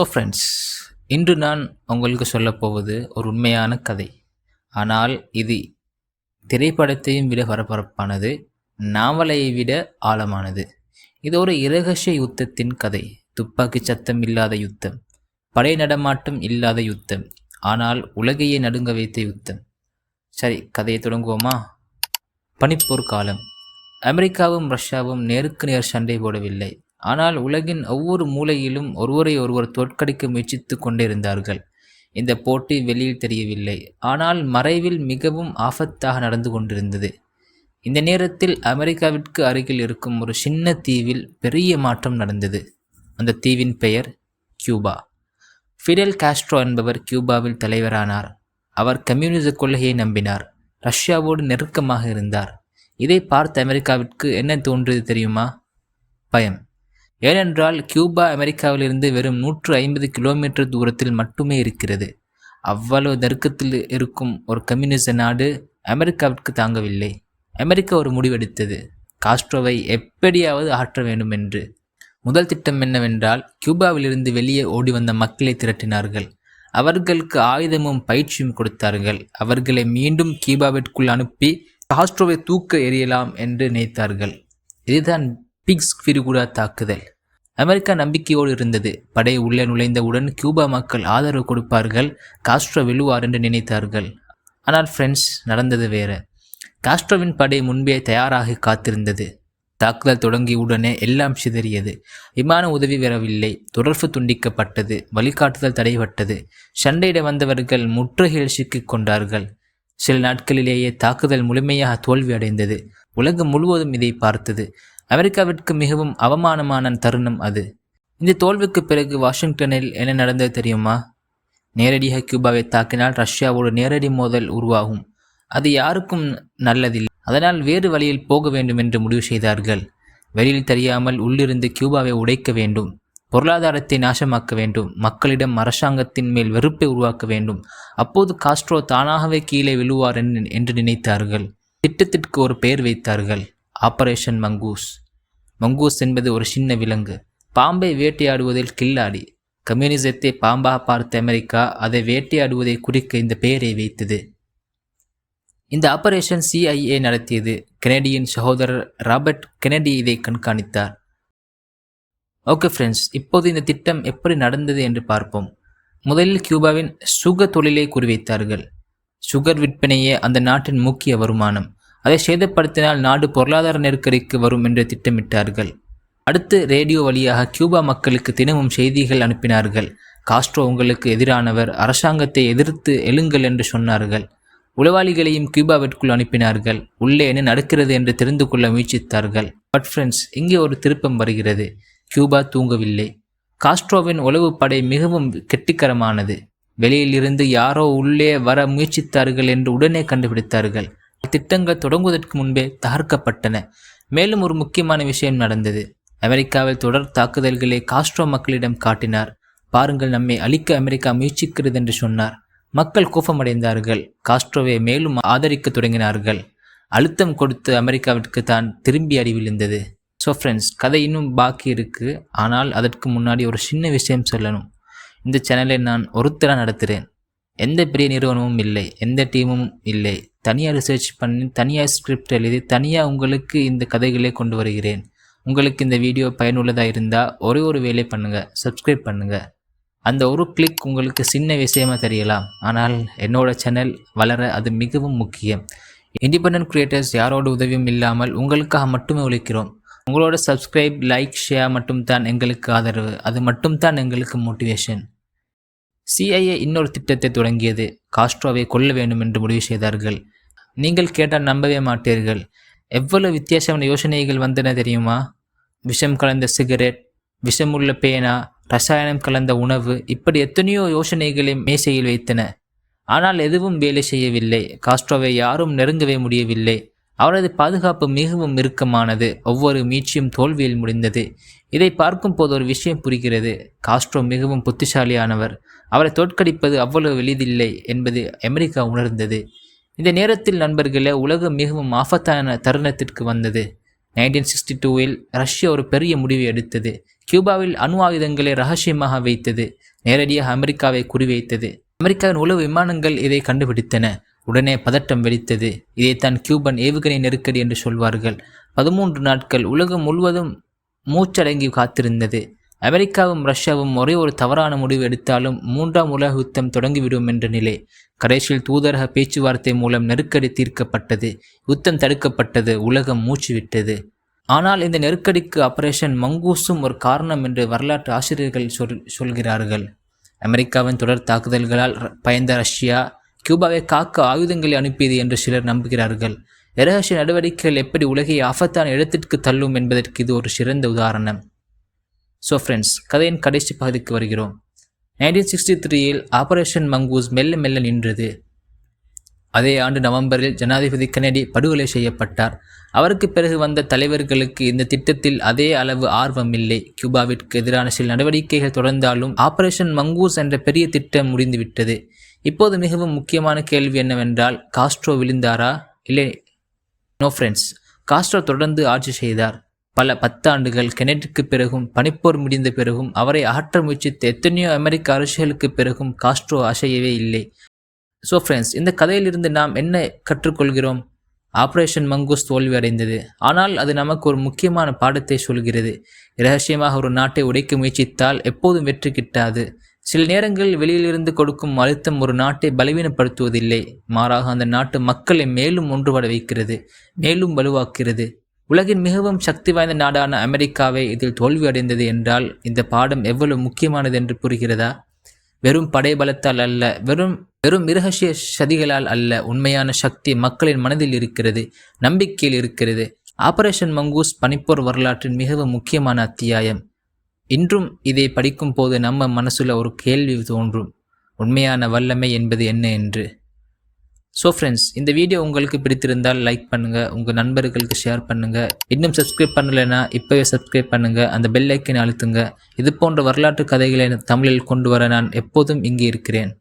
Friends, இன்று நான் உங்களுக்கு சொல்லப்போவது ஒரு உண்மையான கதை. ஆனால் இது திரைப்படத்தையும் விட பரபரப்பானது, நாவலை விட ஆழமானது. இது ஒரு இரகசிய யுத்தத்தின் கதை. துப்பாக்கி சத்தம் இல்லாத யுத்தம், படை நடமாட்டம் இல்லாத யுத்தம், ஆனால் உலகையே நடுங்க வைத்த யுத்தம். சரி, கதையை தொடங்குவோமா? பனிப்போர் காலம். அமெரிக்காவும் ரஷ்யாவும் நேருக்கு நேர் சண்டை போடவில்லை. ஆனால் உலகின் ஒவ்வொரு மூலையிலும் ஒருவரை ஒருவர் தோற்கடிக்க முயற்சித்து கொண்டிருந்தார்கள். இந்த போட்டி வெளியில் தெரியவில்லை, ஆனால் மறைவில் மிகவும் ஆபத்தாக நடந்து கொண்டிருந்தது. இந்த நேரத்தில் அமெரிக்காவிற்கு அருகில் இருக்கும் ஒரு சின்ன தீவில் பெரிய மாற்றம் நடந்தது. அந்த தீவின் பெயர் கியூபா. ஃபிடெல் காஸ்ட்ரோ என்பவர் கியூபாவில் தலைவரானார். அவர் கம்யூனிச கொள்கையை நம்பினார். ரஷ்யாவோடு நெருக்கமாக இருந்தார். இதை பார்த்த அமெரிக்காவிற்கு என்ன தோன்றியது தெரியுமா? பயம். ஏனென்றால் கியூபா அமெரிக்காவிலிருந்து வெறும் 150 கிலோமீட்டர் தூரத்தில் மட்டுமே இருக்கிறது. அவ்வளவு நெருக்கத்தில் இருக்கும் ஒரு கம்யூனிச நாடு அமெரிக்காவிற்கு தாங்கவில்லை. அமெரிக்கா ஒரு முடிவெடுத்தது, காஸ்ட்ரோவை எப்படியாவது ஆற்ற வேண்டும் என்று. முதல் திட்டம் என்னவென்றால், கியூபாவிலிருந்து வெளியே ஓடி வந்த மக்களை திரட்டினார்கள். அவர்களுக்கு ஆயுதமும் பயிற்சியும் கொடுத்தார்கள். அவர்களை மீண்டும் கியூபாவிற்குள் அனுப்பி காஸ்ட்ரோவை தூக்க எறியலாம் என்று நினைத்தார்கள். இதுதான் பிக்ஸ் விரிகுடா தாக்குதல். அமெரிக்கா நம்பிக்கையோடு இருந்தது. படை உள்ளே நுழைந்தவுடன் கியூபா மக்கள் ஆதரவு கொடுப்பார்கள், காஸ்ட்ரோ வெல்லுவார் என்று நினைத்தார்கள். ஆனால் ஃப்ரெண்ட்ஸ், நடந்தது வேற. காஸ்ட்ரோவின் படை முன்பே தயாராகி காத்திருந்தது. தாக்குதல் தொடங்கியவுடனே எல்லாம் சிதறியது. விமான உதவி வரவில்லை. தொடர்பு துண்டிக்கப்பட்டது. வழிகாட்டுதல் தடைபட்டது. சண்டையிட வந்தவர்கள் முற்றுகையில் சிக்கிக் கொண்டார்கள். சில நாட்களிலேயே தாக்குதல் முழுமையாக தோல்வி அடைந்தது. உலகம் முழுவதும் இதை பார்த்தது. அமெரிக்காவிற்கு மிகவும் அவமானமான தருணம் அது. இந்த தோல்விக்கு பிறகு வாஷிங்டனில் என்ன நடந்தது தெரியுமா? நேரடியாக கியூபாவை தாக்கினால் ரஷ்யாவோடு நேரடி மோதல் உருவாகும். அது யாருக்கும் நல்லதில்லை. அதனால் வேறு வழியில் போக வேண்டும் என்று முடிவு செய்தார்கள். வெளியில் தெரியாமல் உள்ளிருந்து கியூபாவை உடைக்க வேண்டும். பொருளாதாரத்தை நாசமாக்க வேண்டும். மக்களிடம் அரசாங்கத்தின் மேல் வெறுப்பை உருவாக்க வேண்டும். அப்போது காஸ்ட்ரோ தானாகவே கீழே விழுவார் என்று நினைத்தார்கள். திட்டத்திற்கு ஒரு பெயர் வைத்தார்கள், ஆபரேஷன் மங்கூஸ். மங்கூஸ் என்பது ஒரு சின்ன விலங்கு, பாம்பை வேட்டையாடுவதில் கில்லாடி. கம்யூனிசத்தை பாம்பாக பார்த்த அமெரிக்கா அதை வேட்டையாடுவதை குறிக்க இந்த பெயரை வைத்தது. இந்த ஆபரேஷன் CIA நடத்தியது. கெனடியின் சகோதரர் ராபர்ட் கெனடி இதை கண்காணித்தார். ஓகே ஃப்ரெண்ட்ஸ், இப்போது இந்த திட்டம் எப்படி நடந்தது என்று பார்ப்போம். முதலில் கியூபாவின் சுகர் தொழிலை குறிவைத்தார்கள். சுகர் விற்பனையே அந்த நாட்டின் முக்கிய வருமானம். அதை சேதப்படுத்தினால் நாடு பொருளாதார நெருக்கடிக்கு வரும் என்று திட்டமிட்டார்கள். அடுத்து ரேடியோ வழியாக கியூபா மக்களுக்கு தினமும் செய்திகள் அனுப்பினார்கள். காஸ்ட்ரோ உங்களுக்கு எதிரானவர், அரசாங்கத்தை எதிர்த்து எழுங்கள் என்று சொன்னார்கள். உளவாளிகளையும் கியூபாவிற்குள் அனுப்பினார்கள். உள்ளே என்ன நடக்கிறது என்று தெரிந்து கொள்ள முயற்சித்தார்கள். பட் ஃப்ரெண்ட்ஸ், இங்கே ஒரு திருப்பம் வருகிறது. கியூபா தூங்கவில்லை. காஸ்ட்ரோவின் உளவு படை மிகவும் கெட்டிக்கரமானது. வெளியிலிருந்து யாரோ உள்ளே வர முயற்சித்தார்கள் என்று உடனே கண்டுபிடித்தார்கள். திட்டங்கள் தொடங்குவதற்கு முன்பே தகர்க்கப்பட்டன. மேலும் ஒரு முக்கியமான விஷயம் நடந்தது. அமெரிக்காவில் தொடர் தாக்குதல்களை காஸ்ட்ரோ மக்களிடம் காட்டினார். பாருங்கள், நம்மை அழிக்க அமெரிக்கா முயற்சிக்கிறது என்று சொன்னார். மக்கள் கோபமடைந்தார்கள். காஸ்ட்ரோவை மேலும் ஆதரிக்க தொடங்கினார்கள். அழுத்தம் கொடுத்து அமெரிக்காவிற்கு தான் திரும்பி அடி விழுந்தது. ஃப்ரெண்ட்ஸ், கதை இன்னும் பாக்கி இருக்குது. ஆனால் அதற்கு முன்னாடி ஒரு சின்ன விஷயம் சொல்லணும். இந்த சேனலை நான் ஒருத்தராக நடத்துகிறேன். எந்த பெரிய நிறுவனமும் இல்லை, எந்த டீமும் இல்லை. தனியாக ரிசர்ச் பண்ணி, தனியாக ஸ்கிரிப்ட் எழுதி, தனியாக உங்களுக்கு இந்த கதைகளை கொண்டு வருகிறேன். உங்களுக்கு இந்த வீடியோ பயனுள்ளதாக இருந்தால் ஒரே ஒரு வேலை பண்ணுங்கள், சப்ஸ்கிரைப் பண்ணுங்கள். அந்த ஒரு கிளிக் உங்களுக்கு சின்ன விஷயமாக தெரியலாம், ஆனால் என்னோட சேனல் வளர அது மிகவும் முக்கியம். இண்டிபெண்டன்ட் கிரியேட்டர்ஸ் யாரோட உதவியும் இல்லாமல் உங்களுக்காக மட்டுமே உழைக்கிறோம். உங்களோட சப்ஸ்கிரைப், லைக், ஷேர் மட்டும்தான் எங்களுக்கு ஆதரவு. அது மட்டும்தான் எங்களுக்கு மோட்டிவேஷன். CIA இன்னொரு திட்டத்தை தொடங்கியது. காஸ்ட்ரோவை கொல்ல வேண்டும் என்று முடிவு செய்தார்கள். நீங்கள் கேட்டால் நம்பவே மாட்டீர்கள். எவ்வளவு வித்தியாசமான யோசனைகள் வந்தன தெரியுமா? விஷம் கலந்த சிகரெட், விஷமுள்ள பேனா, ரசாயனம் கலந்த உணவு, இப்படி எத்தனையோ யோசனைகளை மேசையில் வைத்தன. ஆனால் எதுவும் வேலை செய்யவில்லை. காஸ்ட்ரோவை யாரும் நெருங்கவே முடியவில்லை. அவரது பாதுகாப்பு மிகவும் இறுக்கமானது. ஒவ்வொரு முயற்சியும் தோல்வியில் முடிந்தது. இதை பார்க்கும் போது ஒரு விஷயம் புரிகிறது. காஸ்ட்ரோ மிகவும் புத்திசாலியானவர். அவரை தோற்கடிப்பது அவ்வளவு எளிதில்லை என்பது அமெரிக்கா உணர்ந்தது. இந்த நேரத்தில் நண்பர்களே, உலகம் மிகவும் ஆபத்தான தருணத்திற்கு வந்தது. 1962இல் ரஷ்யா ஒரு பெரிய முடிவை எடுத்தது. கியூபாவில் அணு ஆயுதங்களை ரகசியமாக வைத்தது, நேரடியாக அமெரிக்காவை குறிவைத்தது. அமெரிக்காவின் உளவு விமானங்கள் இதை கண்டுபிடித்தன. உடனே பதட்டம் வெடித்தது. இதைத்தான் கியூபன் ஏவுகணை நெருக்கடி என்று சொல்வார்கள். 13 நாட்கள் உலகம் முழுவதும் மூச்சடங்கி காத்திருந்தது. அமெரிக்காவும் ரஷ்யாவும் ஒரே ஒரு தவறான முடிவு எடுத்தாலும் 3ஆம் உலக யுத்தம் தொடங்கிவிடும் என்ற நிலை. கடைசியில் தூதரக பேச்சுவார்த்தை மூலம் நெருக்கடி தீர்க்கப்பட்டது. யுத்தம் தடுக்கப்பட்டது. உலகம் மூச்சு விட்டது. ஆனால் இந்த நெருக்கடிக்கு ஆபரேஷன் மங்கூஸும் ஒரு காரணம் என்று வரலாற்று ஆசிரியர்கள் சொல்கிறார்கள். அமெரிக்காவின் தொடர் தாக்குதல்களால் பயந்த ரஷ்யா கியூபாவை காக்க ஆயுதங்களை அனுப்பியது என்று சிலர் நம்புகிறார்கள். இரகசிய நடவடிக்கைகள் எப்படி உலகை ஆபத்தான இடத்திற்கு தள்ளும் என்பதற்கு இது ஒரு சிறந்த உதாரணம். ஸோ ஃப்ரெண்ட்ஸ், கதையின் கடைசி பகுதிக்கு வருகிறோம். 1963 ஆபரேஷன் மங்கூஸ் மெல்ல மெல்ல நின்றது. அதே ஆண்டு நவம்பரில் ஜனாதிபதி கென்னடி படுகொலை செய்யப்பட்டார். அவருக்கு பிறகு வந்த தலைவர்களுக்கு இந்த திட்டத்தில் அதே அளவு ஆர்வம் இல்லை. கியூபாவிற்கு எதிரான சில நடவடிக்கைகள் தொடர்ந்தாலும் ஆபரேஷன் மங்கூஸ் என்ற பெரிய திட்டம் முடிந்துவிட்டது. இப்போது மிகவும் முக்கியமான கேள்வி என்னவென்றால், காஸ்ட்ரோ விழுந்தாரா? இல்லை, நோ ஃப்ரெண்ட்ஸ். காஸ்ட்ரோ தொடர்ந்து ஆட்சி செய்தார். பல 10 ஆண்டுகள். கென்னடிக்கு பிறகும் பனிப்போர் முடிந்த பிறகும் அவரை அகற்ற முயற்சித்த எத்தனையோ அமெரிக்க அரசுகளுக்கு பிறகும் காஸ்ட்ரோ அசையவே இல்லை. ஸோ ஃப்ரெண்ட்ஸ், இந்த கதையிலிருந்து நாம் என்ன கற்றுக்கொள்கிறோம்? ஆபரேஷன் மங்கூஸ் தோல்வி அடைந்தது. ஆனால் அது நமக்கு ஒரு முக்கியமான பாடத்தை சொல்கிறது. இரகசியமாக ஒரு நாட்டை உடைக்க முயற்சித்தால் எப்போதும் வெற்றி கிட்டாது. சில நேரங்களில் வெளியிலிருந்து கொடுக்கும் அழுத்தம் ஒரு நாட்டை பலவீனப்படுத்துவதில்லை, மாறாக அந்த நாட்டு மக்களை மேலும் ஒன்றுபட வைக்கிறது, மேலும் வலுவாக்குகிறது. உலகின் மிகவும் சக்தி வாய்ந்த நாடான அமெரிக்காவை இதில் தோல்வி அடைந்தது என்றால் இந்த பாடம் எவ்வளவு முக்கியமானது என்று புரிகிறதா? வெறும் படைபலத்தால் அல்ல, வெறும் இரகசிய சதிகளால் அல்ல. உண்மையான சக்தி மக்களின் மனதில் இருக்கிறது, நம்பிக்கையில் இருக்கிறது. ஆபரேஷன் மங்கூஸ் பனிப்போர் வரலாற்றின் மிகவும் முக்கியமான அத்தியாயம். இன்றும் இதை படிக்கும் போது நம்ம மனசுல ஒரு கேள்வி தோன்றும், உண்மையான வல்லமை என்பது என்ன என்று. ஸோ ஃப்ரெண்ட்ஸ், இந்த வீடியோ உங்களுக்கு பிடித்திருந்தால் லைக் பண்ணுங்கள், உங்கள் நண்பர்களுக்கு ஷேர் பண்ணுங்கள். இன்னும் சப்ஸ்கிரைப் பண்ணலைன்னா இப்போவே சப்ஸ்கிரைப் பண்ணுங்கள், அந்த பெல் ஐக்கனை அழுத்துங்க. இது போன்ற வரலாற்று கதைகளை தமிழில் கொண்டு வர நான் எப்போதும் இங்கே இருக்கிறேன்.